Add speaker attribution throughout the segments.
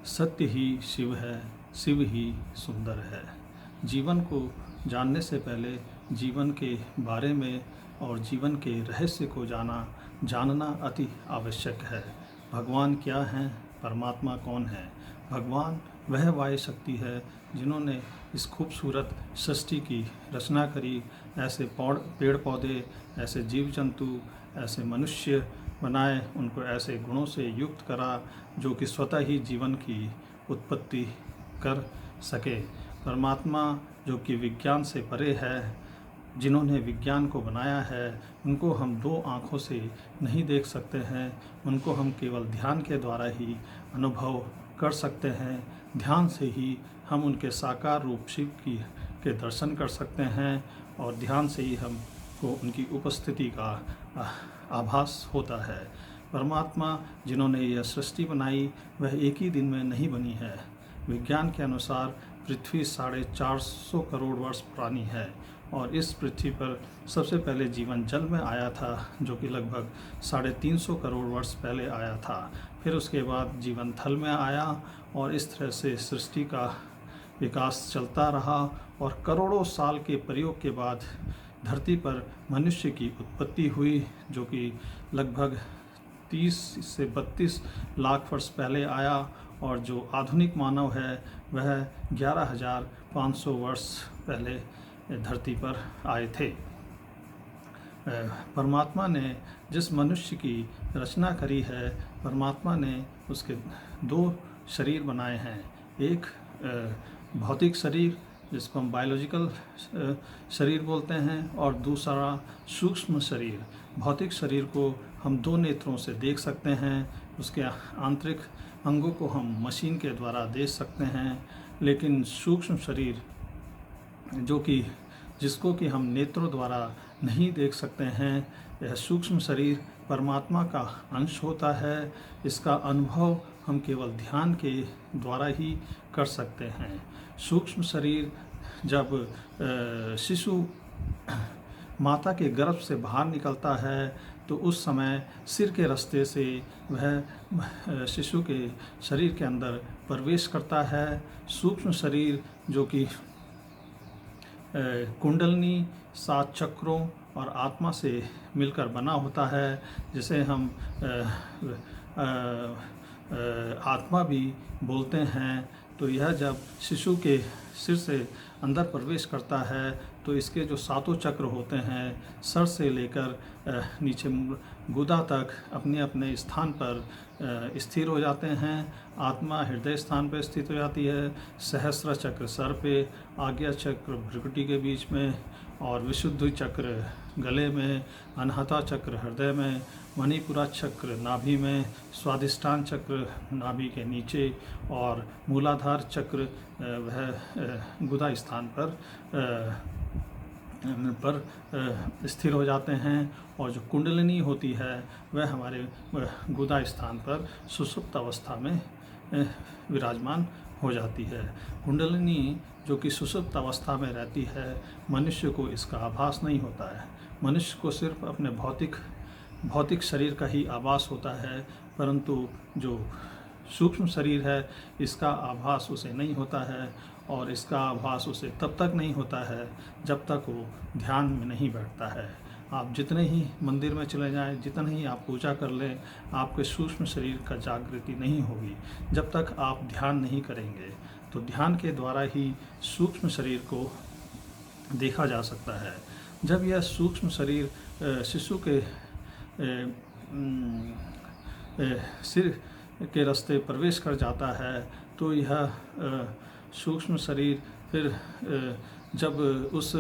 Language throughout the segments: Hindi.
Speaker 1: सत्य ही शिव है, शिव ही सुंदर है। जीवन को जानने से पहले जीवन के बारे में और जीवन के रहस्य को जानना अति आवश्यक है। भगवान क्या हैं? परमात्मा कौन है? भगवान वह वाह्य शक्ति है जिन्होंने इस खूबसूरत सृष्टि की रचना करी। ऐसे पेड़ पौधे, ऐसे जीव जंतु, ऐसे मनुष्य बनाए, उनको ऐसे गुणों से युक्त करा जो कि स्वतः ही जीवन की उत्पत्ति कर सके। परमात्मा जो कि विज्ञान से परे है, जिन्होंने विज्ञान को बनाया है, उनको हम दो आँखों से नहीं देख सकते हैं। उनको हम केवल ध्यान के द्वारा ही अनुभव कर सकते हैं। ध्यान से ही हम उनके साकार रूप शिव के दर्शन कर सकते हैं और ध्यान से ही हमको उनकी उपस्थिति का आभास होता है। परमात्मा जिन्होंने यह सृष्टि बनाई वह एक ही दिन में नहीं बनी है। विज्ञान के अनुसार पृथ्वी 450 करोड़ वर्ष पुरानी है और इस पृथ्वी पर सबसे पहले जीवन जल में आया था, जो कि लगभग 350 करोड़ वर्ष पहले आया था। फिर उसके बाद जीवन थल में आया और इस तरह से सृष्टि का विकास चलता रहा और करोड़ों साल के प्रयोग के बाद धरती पर मनुष्य की उत्पत्ति हुई, जो कि लगभग 30 से 32 लाख वर्ष पहले आया और जो आधुनिक मानव है वह 11,500 वर्ष पहले धरती पर आए थे। परमात्मा ने जिस मनुष्य की रचना करी है, परमात्मा ने उसके दो शरीर बनाए हैं। एक भौतिक शरीर जिसको हम बायोलॉजिकल शरीर बोलते हैं और दूसरा सूक्ष्म शरीर। भौतिक शरीर को हम दो नेत्रों से देख सकते हैं, उसके आंतरिक अंगों को हम मशीन के द्वारा देख सकते हैं, लेकिन सूक्ष्म शरीर जिसको कि हम नेत्रों द्वारा नहीं देख सकते हैं, यह सूक्ष्म शरीर परमात्मा का अंश होता है। इसका अनुभव हम केवल ध्यान के द्वारा ही कर सकते हैं। सूक्ष्म शरीर जब शिशु माता के गर्भ से बाहर निकलता है तो उस समय सिर के रास्ते से वह शिशु के शरीर के अंदर प्रवेश करता है। सूक्ष्म शरीर जो कि कुंडलनी, 7 चक्रों और आत्मा से मिलकर बना होता है, जिसे हम आत्मा भी बोलते हैं। तो यह जब शिशु के सिर से अंदर प्रवेश करता है तो इसके जो 7 चक्र होते हैं, सर से लेकर नीचे गुदा तक अपने अपने स्थान पर स्थिर हो जाते हैं। आत्मा हृदय स्थान पर स्थित हो जाती है, सहस्र चक्र सर पे, आज्ञा चक्र भ्रुकुटी के बीच में और विशुद्धि चक्र गले में, अनहता चक्र हृदय में, मणिपुरा चक्र नाभि में, स्वादिष्ठान चक्र नाभि के नीचे और मूलाधार चक्र वह गुदा स्थान पर स्थिर हो जाते हैं। और जो कुंडलिनी होती है वह हमारे गुदा स्थान पर सुषुप्त अवस्था में विराजमान हो जाती है। कुंडलिनी जो कि सुषुप्त अवस्था में रहती है, मनुष्य को इसका आभास नहीं होता है। मनुष्य को सिर्फ अपने भौतिक शरीर का ही आभास होता है, परंतु जो सूक्ष्म शरीर है इसका आभास उसे नहीं होता है और इसका आभास उसे तब तक नहीं होता है जब तक वो ध्यान में नहीं बैठता है। आप जितने ही मंदिर में चले जाएं, जितना ही आप पूजा कर लें, आपके सूक्ष्म शरीर का जागृति नहीं होगी जब तक आप ध्यान नहीं करेंगे। तो ध्यान के द्वारा ही सूक्ष्म शरीर को देखा जा सकता है। जब यह सूक्ष्म शरीर शिशु के सिर के रास्ते प्रवेश कर जाता है तो यह सूक्ष्म शरीर फिर जब उस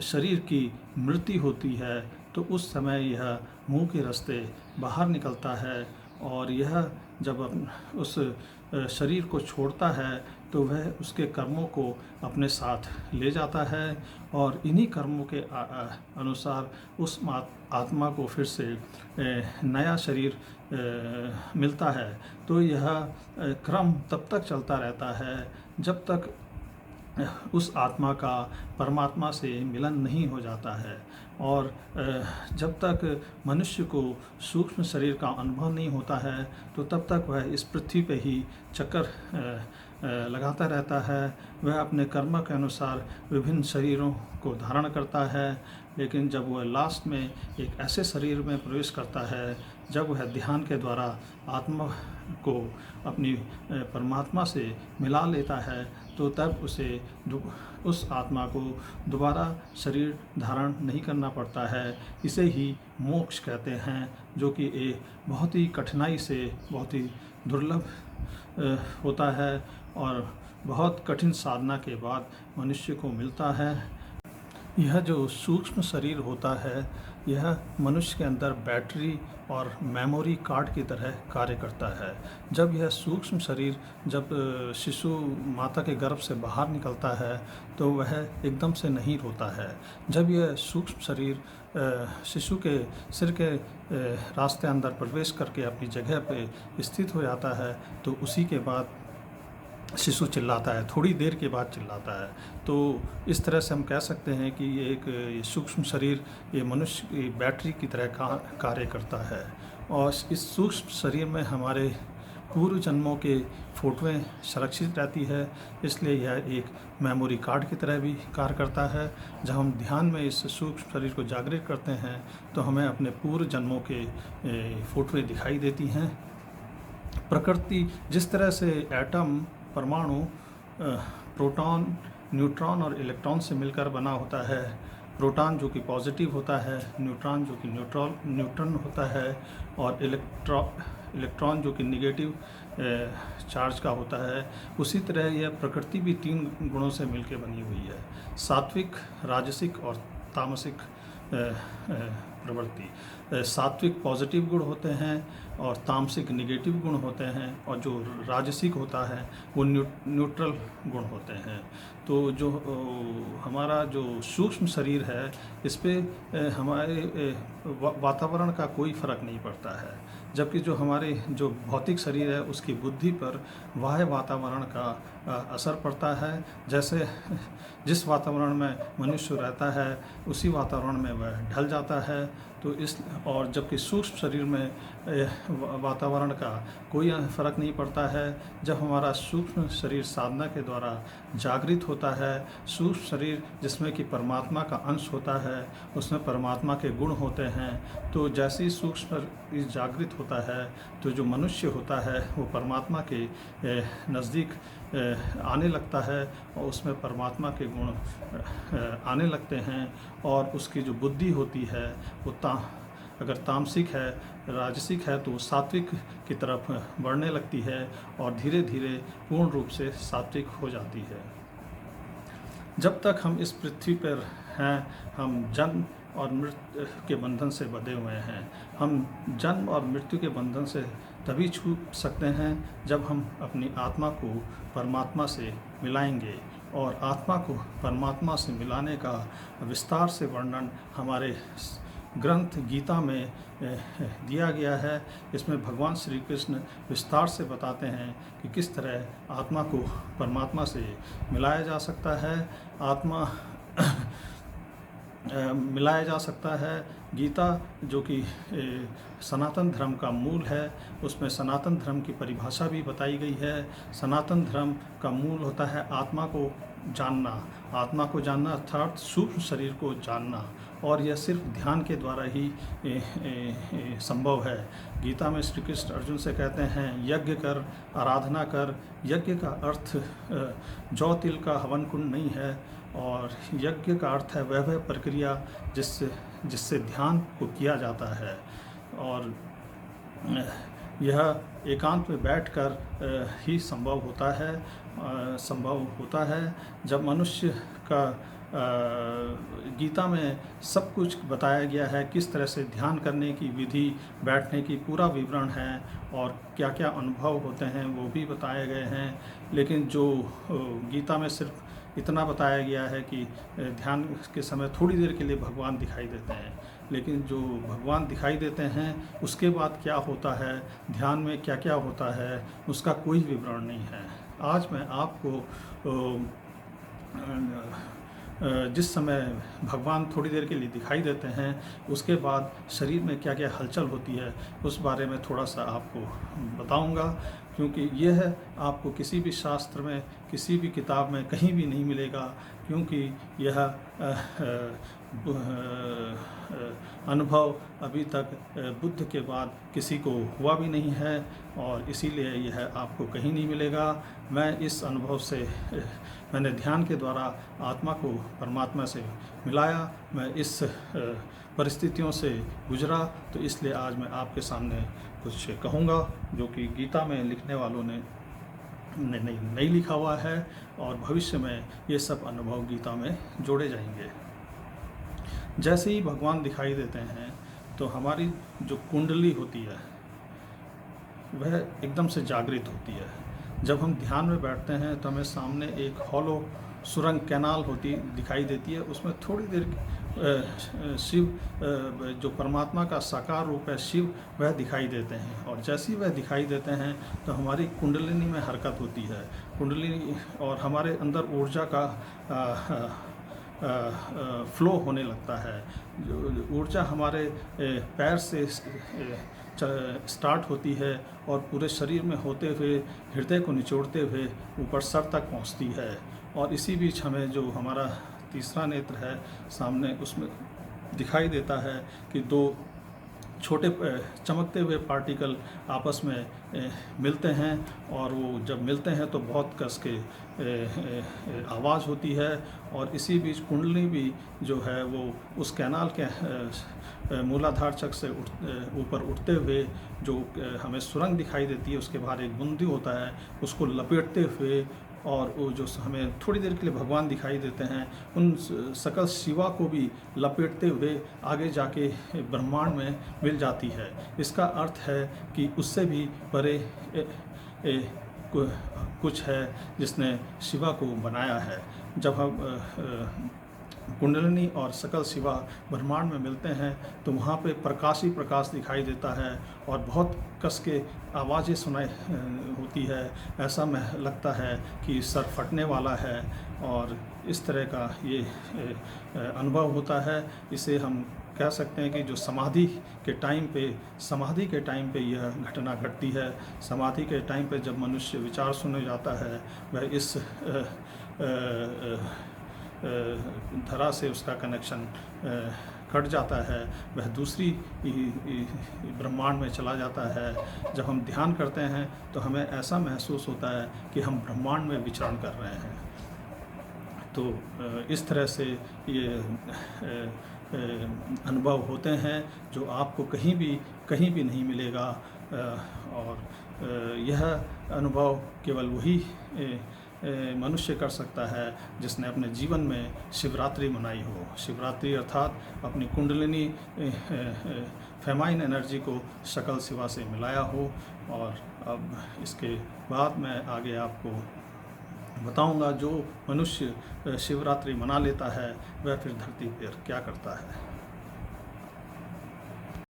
Speaker 1: शरीर की मृत्यु होती है तो उस समय यह मुंह के रास्ते बाहर निकलता है और यह जब उस शरीर को छोड़ता है तो वह उसके कर्मों को अपने साथ ले जाता है और इन्हीं कर्मों के अनुसार उस आत्मा को फिर से नया शरीर मिलता है। तो यह क्रम तब तक चलता रहता है जब तक उस आत्मा का परमात्मा से मिलन नहीं हो जाता है। और जब तक मनुष्य को सूक्ष्म शरीर का अनुभव नहीं होता है तो तब तक वह इस पृथ्वी पे ही चक्कर लगाता रहता है। वह अपने कर्म के अनुसार विभिन्न शरीरों को धारण करता है, लेकिन जब वह लास्ट में एक ऐसे शरीर में प्रवेश करता है जब वह ध्यान के द्वारा आत्मा को अपनी परमात्मा से मिला लेता है तो तब उसे उस आत्मा को दोबारा शरीर धारण नहीं करना पड़ता है। इसे ही मोक्ष कहते हैं, जो कि एक बहुत ही कठिनाई से बहुत ही दुर्लभ होता है और बहुत कठिन साधना के बाद मनुष्य को मिलता है। यह जो सूक्ष्म शरीर होता है यह मनुष्य के अंदर बैटरी और मेमोरी कार्ड की तरह कार्य करता है। जब यह सूक्ष्म शरीर जब शिशु माता के गर्भ से बाहर निकलता है तो वह एकदम से नहीं रोता है। जब यह सूक्ष्म शरीर शिशु के सिर के रास्ते अंदर प्रवेश करके अपनी जगह पे स्थित हो जाता है तो उसी के बाद शिशु चिल्लाता है, थोड़ी देर के बाद चिल्लाता है। तो इस तरह से हम कह सकते हैं कि ये सूक्ष्म शरीर ये मनुष्य की बैटरी की तरह कार्य करता है। और इस सूक्ष्म शरीर में हमारे पूर्व जन्मों के फ़ोटोएँ सुरक्षित रहती है, इसलिए यह एक मेमोरी कार्ड की तरह भी कार्य करता है। जब हम ध्यान में इस सूक्ष्म शरीर को जागृत करते हैं तो हमें अपने पूर्व जन्मों के फ़ोटोएँ दिखाई देती हैं। प्रकृति जिस तरह से एटम परमाणु प्रोटॉन, न्यूट्रॉन और इलेक्ट्रॉन से मिलकर बना होता है। प्रोटॉन जो कि पॉजिटिव होता है, न्यूट्रॉन जो कि न्यूट्रॉन होता है और इलेक्ट्रॉन जो कि निगेटिव चार्ज का होता है। उसी तरह यह प्रकृति भी 3 गुणों से मिलकर बनी हुई है, सात्विक, राजसिक और तामसिक प्रवृत्ति। सात्विक पॉजिटिव गुण होते हैं और तामसिक निगेटिव गुण होते हैं और जो राजसिक होता है वो न्यूट्रल गुण होते हैं। तो जो हमारा जो सूक्ष्म शरीर है इस पे हमारे वातावरण का कोई फ़र्क नहीं पड़ता है, जबकि जो हमारे जो भौतिक शरीर है उसकी बुद्धि पर बाह्य वातावरण का असर पड़ता है। जैसे जिस वातावरण में मनुष्य रहता है उसी वातावरण में वह ढल जाता है। तो इस और जबकि सूक्ष्म शरीर में वातावरण का कोई फ़र्क नहीं पड़ता है। जब हमारा सूक्ष्म शरीर साधना के द्वारा जागृत होता है, सूक्ष्म शरीर जिसमें कि परमात्मा का अंश होता है, उसमें परमात्मा के गुण होते हैं। तो जैसे ही सूक्ष्म शरीर जागृत होता है तो जो मनुष्य होता है वो परमात्मा के नज़दीक आने लगता है और उसमें परमात्मा के गुण आने लगते हैं और उसकी जो बुद्धि होती है वो अगर तामसिक है, राजसिक है तो वो सात्विक की तरफ बढ़ने लगती है और धीरे धीरे पूर्ण रूप से सात्विक हो जाती है। जब तक हम इस पृथ्वी पर हैं हम जन्म और मृत्यु के बंधन से बंधे हुए हैं। हम जन्म और मृत्यु के बंधन से तभी छूट सकते हैं जब हम अपनी आत्मा को परमात्मा से मिलाएंगे। और आत्मा को परमात्मा से मिलाने का विस्तार से वर्णन हमारे ग्रंथ गीता में दिया गया है। इसमें भगवान श्री कृष्ण विस्तार से बताते हैं कि किस तरह आत्मा को परमात्मा से मिलाया जा सकता है। आत्मा मिलाया जा सकता है। गीता जो कि सनातन धर्म का मूल है, उसमें सनातन धर्म की परिभाषा भी बताई गई है। सनातन धर्म का मूल होता है आत्मा को जानना अर्थात सूक्ष्म शरीर को जानना, और यह सिर्फ ध्यान के द्वारा ही संभव है। गीता में श्री कृष्ण अर्जुन से कहते हैं यज्ञ कर, आराधना कर। यज्ञ का अर्थ जौ तिल का हवन कुंड नहीं है, और यज्ञ का अर्थ है वह प्रक्रिया जिससे ध्यान को किया जाता है। और यह एकांत में बैठकर ही संभव होता है। जब मनुष्य का गीता में सब कुछ बताया गया है, किस तरह से ध्यान करने की विधि, बैठने की पूरा विवरण है और क्या क्या अनुभव होते हैं वो भी बताए गए हैं। लेकिन जो गीता में सिर्फ इतना बताया गया है कि ध्यान के समय थोड़ी देर के लिए भगवान दिखाई देते हैं, लेकिन जो भगवान दिखाई देते हैं उसके बाद क्या होता है, ध्यान में क्या क्या होता है, उसका कोई विवरण नहीं है। आज मैं आपको जिस समय भगवान थोड़ी देर के लिए दिखाई देते हैं, उसके बाद शरीर में क्या क्या हलचल होती है उस बारे में थोड़ा सा आपको बताऊंगा, क्योंकि यह आपको किसी भी शास्त्र में, किसी भी किताब में कहीं भी नहीं मिलेगा, क्योंकि यह अनुभव अभी तक बुद्ध के बाद किसी को हुआ भी नहीं है, और इसीलिए यह आपको कहीं नहीं मिलेगा। मैं इस अनुभव से मैंने ध्यान के द्वारा आत्मा को परमात्मा से मिलाया, मैं इस परिस्थितियों से गुजरा, तो इसलिए आज मैं आपके सामने कुछ कहूँगा जो कि गीता में लिखने वालों ने नहीं लिखा हुआ है, और भविष्य में ये सब अनुभव गीता में जोड़े जाएंगे। जैसे ही भगवान दिखाई देते हैं तो हमारी जो कुंडली होती है वह एकदम से जागृत होती है। जब हम ध्यान में बैठते हैं तो हमें सामने एक हॉलो सुरंग कैनाल दिखाई देती है, उसमें थोड़ी देर शिव, जो परमात्मा का साकार रूप है शिव, वह दिखाई देते हैं, और जैसे ही वह दिखाई देते हैं तो हमारी कुंडलिनी में हरकत होती है, कुंडलिनी और हमारे अंदर ऊर्जा का फ्लो होने लगता है। जो ऊर्जा हमारे पैर से स्टार्ट होती है और पूरे शरीर में होते हुए हृदय को निचोड़ते हुए ऊपर सर तक पहुंचती है, और इसी बीच हमें जो हमारा तीसरा नेत्र है सामने, उसमें दिखाई देता है कि दो छोटे चमकते हुए पार्टिकल आपस में मिलते हैं, और वो जब मिलते हैं तो बहुत कस के आवाज़ होती है, और इसी बीच कुंडली भी जो है वो उस कैनाल के मूलाधार चक्र से ऊपर उठते हुए जो हमें सुरंग दिखाई देती है, उसके बाहर एक बूंदी होता है, उसको लपेटते हुए, और वो जो हमें थोड़ी देर के लिए भगवान दिखाई देते हैं, उन सकल शिवा को भी लपेटते हुए आगे जाके ब्रह्मांड में मिल जाती है। इसका अर्थ है कि उससे भी परे कुछ है जिसने शिवा को बनाया है। जब हम कुंडलिनी और सकल शिवा ब्रह्मांड में मिलते हैं तो वहाँ पे प्रकाश ही प्रकाश दिखाई देता है, और बहुत कस के आवाज़ें सुनाई होती है, ऐसा में लगता है कि सर फटने वाला है, और इस तरह का ये अनुभव होता है। इसे हम कह सकते हैं कि जो समाधि के टाइम पे यह घटना घटती है। समाधि के टाइम पे जब मनुष्य विचार सुने जाता है, वह इस धरा से उसका कनेक्शन कट जाता है, वह दूसरी ब्रह्मांड में चला जाता है। जब हम ध्यान करते हैं तो हमें ऐसा महसूस होता है कि हम ब्रह्मांड में विचरण कर रहे हैं। तो इस तरह से ये अनुभव होते हैं जो आपको कहीं भी नहीं मिलेगा, और यह अनुभव केवल वही मनुष्य कर सकता है जिसने अपने जीवन में शिवरात्रि मनाई हो। शिवरात्रि अर्थात अपनी कुंडलिनी फेमाइन एनर्जी को सकल शिवा से मिलाया हो। और अब इसके बाद मैं आगे आपको बताऊंगा जो मनुष्य शिवरात्रि मना लेता है वह फिर धरती पर क्या करता है।